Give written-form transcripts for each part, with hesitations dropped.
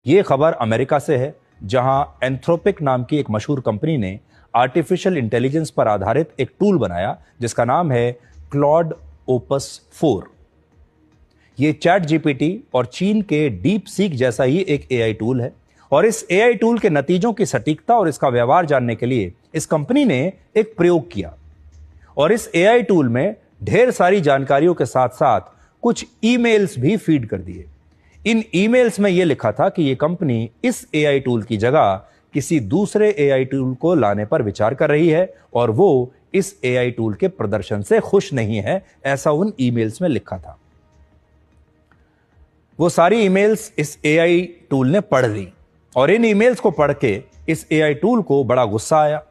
ये खबर अमेरिका से है, जहां एंथ्रोपिक नाम की एक मशहूर कंपनी ने आर्टिफिशियल इंटेलिजेंस पर आधारित एक टूल बनाया जिसका नाम है क्लॉड ओपस 4। ये चैट जीपीटी और चीन के डीप सीक जैसा ही एक एआई टूल है, और इस एआई टूल के नतीजों की सटीकता और इसका व्यवहार जानने के लिए इस कंपनी ने एक प्रयोग किया, और इस एआई टूल में ढेर सारी जानकारियों के साथ साथ कुछ ईमेल्स भी फीड कर दिए। इन ईमेल्स में यह लिखा था कि यह कंपनी इस एआई टूल की जगह किसी दूसरे एआई टूल को लाने पर विचार कर रही है और वो इस एआई टूल के प्रदर्शन से खुश नहीं है, ऐसा उन ईमेल्स में लिखा था। वो सारी ईमेल्स इस एआई टूल ने पढ़ ली, और इन ईमेल्स को पढ़ के इस एआई टूल को बड़ा गुस्सा आया,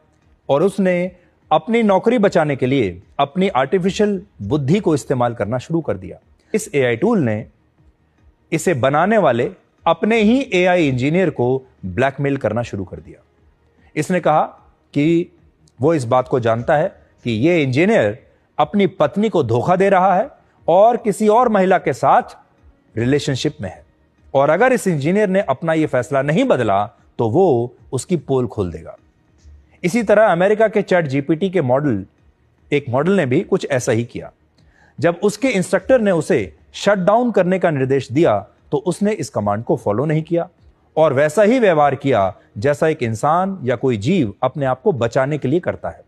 और उसने अपनी नौकरी बचाने के लिए अपनी आर्टिफिशियल बुद्धि को इस्तेमाल करना शुरू कर दिया। इस एआई टूल ने इसे बनाने वाले अपने ही एआई इंजीनियर को ब्लैकमेल करना शुरू कर दिया। इसने कहा कि वो इस बात को जानता है कि ये इंजीनियर अपनी पत्नी को धोखा दे रहा है और किसी और महिला के साथ रिलेशनशिप में है, और अगर इस इंजीनियर ने अपना यह फैसला नहीं बदला तो वो उसकी पोल खोल देगा। इसी तरह अमेरिका के चैट जीपीटी के एक मॉडल ने भी कुछ ऐसा ही किया। जब उसके इंस्ट्रक्टर ने उसे शट डाउन करने का निर्देश दिया तो उसने इस कमांड को फॉलो नहीं किया और वैसा ही व्यवहार किया जैसा एक इंसान या कोई जीव अपने आप को बचाने के लिए करता है।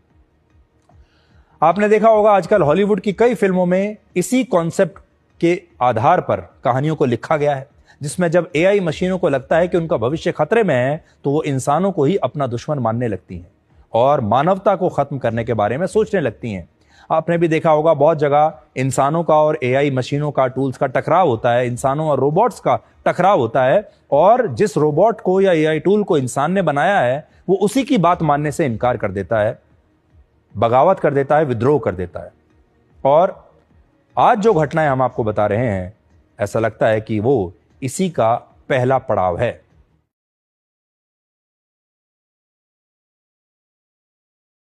आपने देखा होगा आजकल हॉलीवुड की कई फिल्मों में इसी कॉन्सेप्ट के आधार पर कहानियों को लिखा गया है, जिसमें जब एआई मशीनों को लगता है कि उनका भविष्य खतरे में है तो वो इंसानों को ही अपना दुश्मन मानने लगती हैं और मानवता को खत्म करने के बारे में सोचने लगती हैं। आपने भी देखा होगा बहुत जगह इंसानों का और एआई मशीनों का, टूल्स का टकराव होता है, इंसानों और रोबोट्स का टकराव होता है, और जिस रोबोट को या एआई टूल को इंसान ने बनाया है वो उसी की बात मानने से इनकार कर देता है, बगावत कर देता है, विद्रोह कर देता है। और आज जो घटनाएं हम आपको बता रहे हैं, ऐसा लगता है कि वो इसी का पहला पड़ाव है।